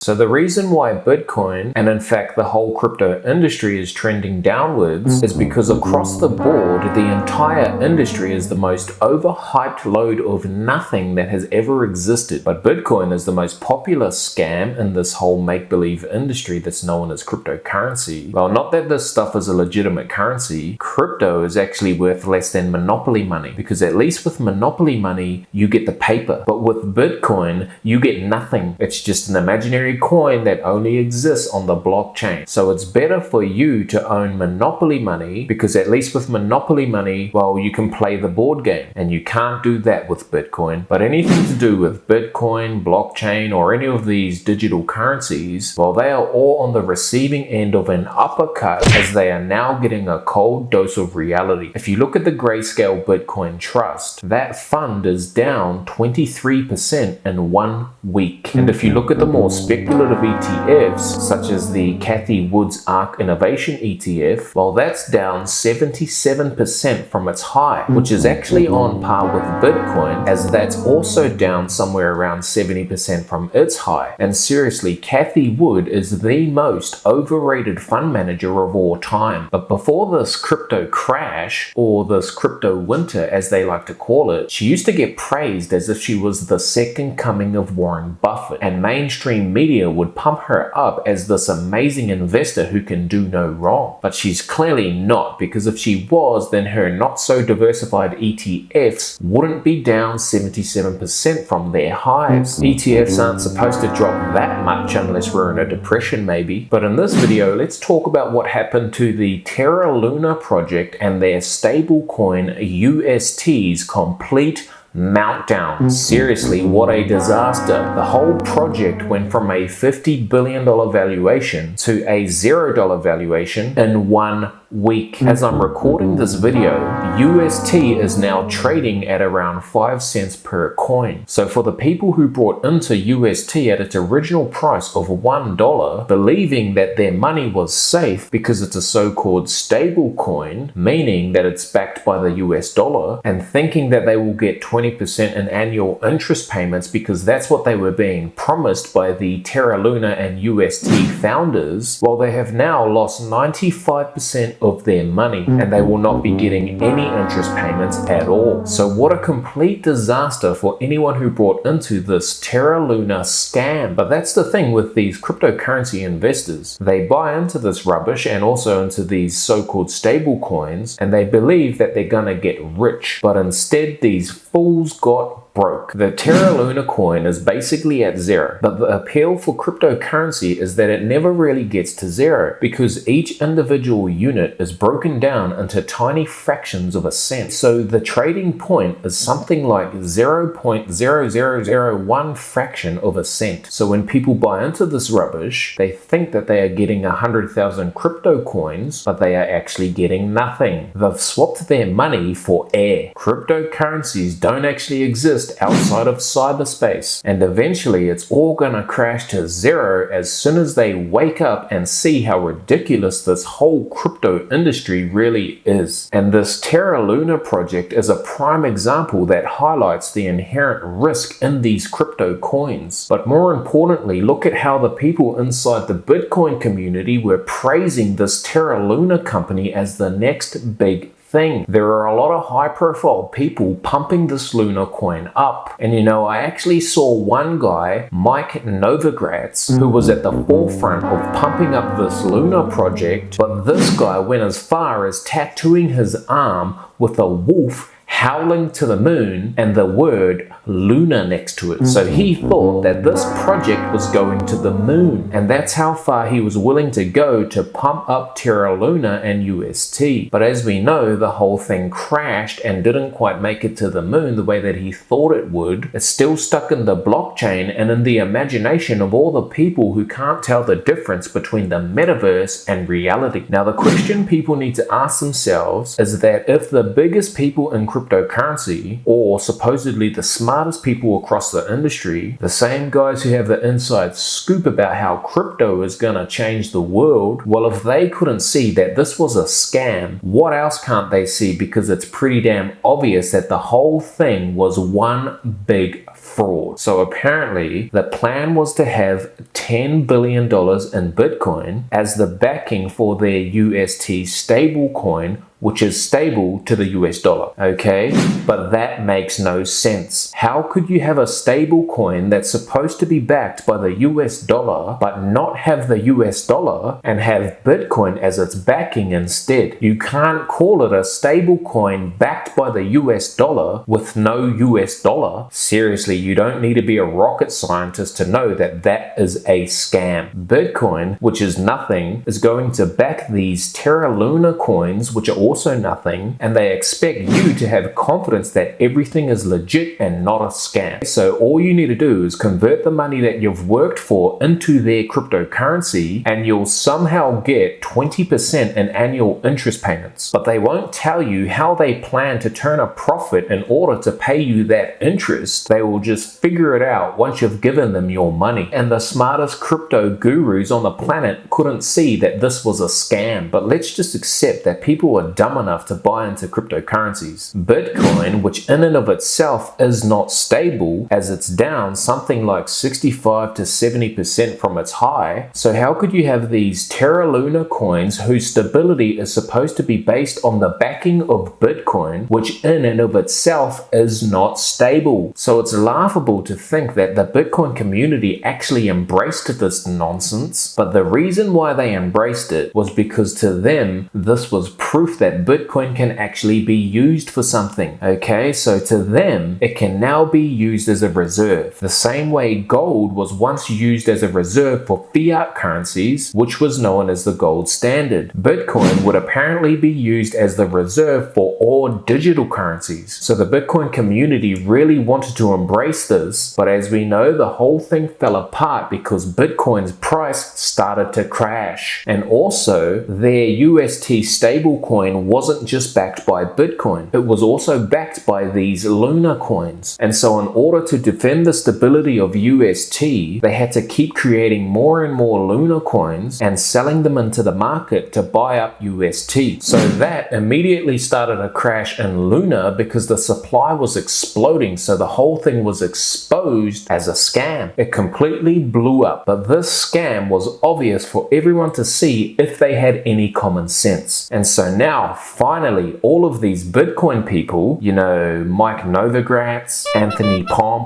So the reason why Bitcoin, and in fact the whole crypto industry, is trending downwards is because across the board, the entire industry is the most overhyped load of nothing that has ever existed. But Bitcoin is the most popular scam in this whole make-believe industry that's known as cryptocurrency. Well, not that this stuff is a legitimate currency. Crypto is actually worth less than monopoly money, because at least with monopoly money, you get the paper. But with Bitcoin, you get nothing. It's just an imaginary coin that only exists on the blockchain. So it's better for you to own monopoly money, because at least with monopoly money, well, you can play the board game, and you can't do that with Bitcoin. But anything to do with Bitcoin, blockchain, or any of these digital currencies, well, they are all on the receiving end of an uppercut, as they are now getting a cold dose of reality. If you look at the Grayscale Bitcoin Trust, that fund is down 23% in 1 week. And if you look at the more speculative ETFs, such as the Cathie Wood's ARK Innovation ETF, well, that's down 77% from its high, which is actually on par with Bitcoin, as that's also down somewhere around 70% from its high. And seriously, Cathie Wood is the most overrated fund manager of all time. But before this crypto crash, or this crypto winter as they like to call it, she used to get praised as if she was the second coming of Warren Buffett, and mainstream media would pump her up as this amazing investor who can do no wrong. But she's clearly not, because if she was, then her not so diversified ETFs wouldn't be down 77% from their highs. ETFs aren't supposed to drop that much unless we're in a depression maybe. But in this video, let's talk about what happened to the Terra Luna project and their stablecoin UST's complete meltdown. Seriously, what a disaster. The whole project went from a $50 billion valuation to a $0 valuation in 1 week. As I'm recording this video, UST is now trading at around 5 cents per coin. So for the people who brought into UST at its original price of $1, believing that their money was safe because it's a so-called stable coin, meaning that it's backed by the US dollar, and thinking that they will get 20% in annual interest payments because that's what they were being promised by the Terra Luna and UST founders, well, they have now lost 95% of their money, and they will not be getting any interest payments at all. So what a complete disaster for anyone who brought into this Terra Luna scam. But that's the thing with these cryptocurrency investors. They buy into this rubbish and also into these so-called stable coins, and they believe that they're gonna get rich. But instead, these fools got broke. The Terra Luna coin is basically at zero, but the appeal for cryptocurrency is that it never really gets to zero, because each individual unit is broken down into tiny fractions of a cent. So the trading point is something like 0.0001 fraction of a cent. So when people buy into this rubbish, they think that they are getting 100,000 crypto coins, but they are actually getting nothing. They've swapped their money for air. Cryptocurrencies don't actually exist outside of cyberspace, and eventually it's all gonna crash to zero as soon as they wake up and see how ridiculous this whole crypto industry really is. And this Terra Luna project is a prime example that highlights the inherent risk in these crypto coins. But more importantly, look at how the people inside the Bitcoin community were praising this Terra Luna company as the next big thing. There are a lot of high-profile people pumping this Luna coin up. And you know, I actually saw one guy, Mike Novogratz, who was at the forefront of pumping up this Luna project, but this guy went as far as tattooing his arm with a wolf howling to the moon and the word Luna next to it. So he thought that this project was going to the moon, and that's how far he was willing to go to pump up Terra Luna and UST. But as we know, the whole thing crashed and didn't quite make it to the moon the way that he thought it would. It's still stuck in the blockchain and in the imagination of all the people who can't tell the difference between the metaverse and reality. Now, the question people need to ask themselves is that if the biggest people in cryptocurrency, or supposedly the smartest people across the industry, the same guys who have the inside scoop about how crypto is gonna change the world, well, if they couldn't see that this was a scam, what else can't they see? Because it's pretty damn obvious that the whole thing was one big fraud. So apparently the plan was to have $10 billion in Bitcoin as the backing for their UST stablecoin, which is stable to the US dollar, okay? But that makes no sense. How could you have a stable coin that's supposed to be backed by the US dollar, but not have the US dollar and have Bitcoin as its backing instead? You can't call it a stable coin backed by the US dollar with no US dollar. Seriously, you don't need to be a rocket scientist to know that that is a scam. Bitcoin, which is nothing, is going to back these Terra Luna coins, which are also nothing, and they expect you to have confidence that everything is legit and not a scam. So all you need to do is convert the money that you've worked for into their cryptocurrency, and you'll somehow get 20% in annual interest payments. But they won't tell you how they plan to turn a profit in order to pay you that interest. They will just figure it out once you've given them your money. And the smartest crypto gurus on the planet couldn't see that this was a scam. But let's just accept that people are dumb enough to buy into cryptocurrencies. Bitcoin, which in and of itself is not stable, as it's down something like 65 to 70% from its high. So how could you have these Terra Luna coins whose stability is supposed to be based on the backing of Bitcoin, which in and of itself is not stable? So it's laughable to think that the Bitcoin community actually embraced this nonsense, but the reason why they embraced it was because to them this was proof that Bitcoin can actually be used for something. Okay, so to them it can now be used as a reserve, the same way gold was once used as a reserve for fiat currencies, which was known as the gold standard. Bitcoin would apparently be used as the reserve for all digital currencies. So the Bitcoin community really wanted to embrace this, but as we know, the whole thing fell apart because Bitcoin's price started to crash. And also their UST stablecoin wasn't just backed by Bitcoin, it was also backed by these Luna coins. And so in order to defend the stability of UST, they had to keep creating more and more Luna coins and selling them into the market to buy up UST. So that immediately started a crash in Luna because the supply was exploding, so the whole thing was exposed as a scam. It completely blew up, but this scam was obvious for everyone to see if they had any common sense. And so now, finally, all of these Bitcoin people, you know, Mike Novogratz, Anthony Pom,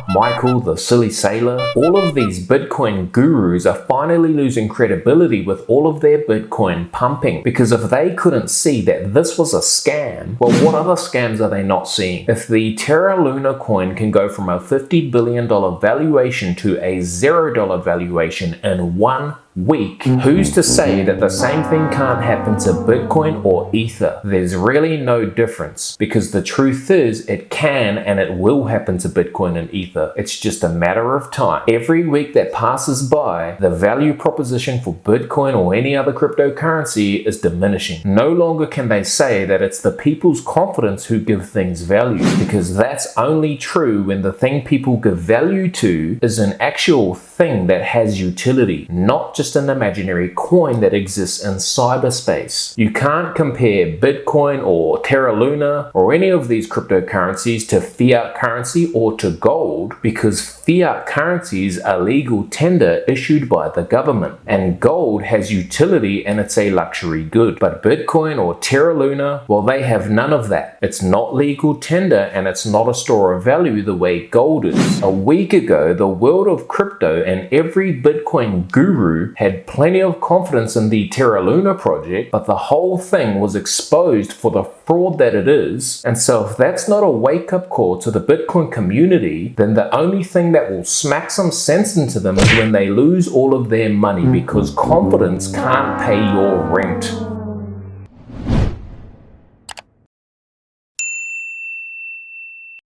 Michael the Silly Sailor, all of these Bitcoin gurus are finally losing credibility with all of their Bitcoin pumping, because if they couldn't see that this was a scam, well, what other scams are they not seeing? If the Terra Luna coin can go from a $50 billion valuation to a $0 valuation in 1 week, who's to say that the same thing can't happen to Bitcoin or Ether? There's really no difference, because the truth is it can and it will happen to Bitcoin and Ether. It's just a matter of time. Every week that passes by, the value proposition for Bitcoin or any other cryptocurrency is diminishing. No longer can they say that it's the people's confidence who give things value, because that's only true when the thing people give value to is an actual thing that has utility, not just an imaginary coin that exists in cyberspace. You can't compare Bitcoin or Terra Luna or any of these cryptocurrencies to fiat currency or to gold, because fiat currencies are legal tender issued by the government, and gold has utility and it's a luxury good. But Bitcoin or Terra Luna, well, they have none of that. It's not legal tender and it's not a store of value the way gold is. A week ago, the world of crypto and every Bitcoin guru had plenty of confidence in the Terra Luna project, but the whole thing was exposed for the fraud that it is. And so if that's not a wake-up call to the Bitcoin community, then the only thing that will smack some sense into them is when they lose all of their money, because confidence can't pay your rent.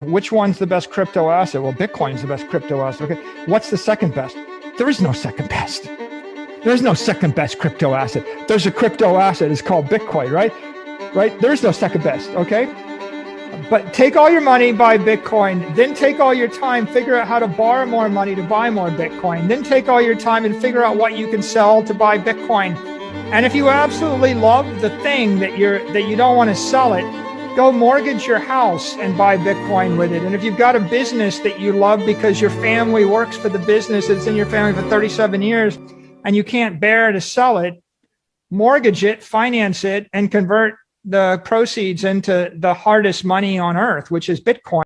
Which one's the best crypto asset? Well, Bitcoin's the best crypto asset. Okay, what's the second best? There is no second best. There's no second best crypto asset. There's a crypto asset. It's called Bitcoin, right? Right? There's no second best, okay? But take all your money, buy Bitcoin. Then take all your time, figure out how to borrow more money to buy more Bitcoin. Then take all your time and figure out what you can sell to buy Bitcoin. And if you absolutely love the thing that you don't want to sell it, Go mortgage your house and buy Bitcoin with it. And if you've got a business that you love because your family works for the business that's in your family for 37 years and you can't bear to sell it, mortgage it, finance it, and convert the proceeds into the hardest money on earth, which is Bitcoin.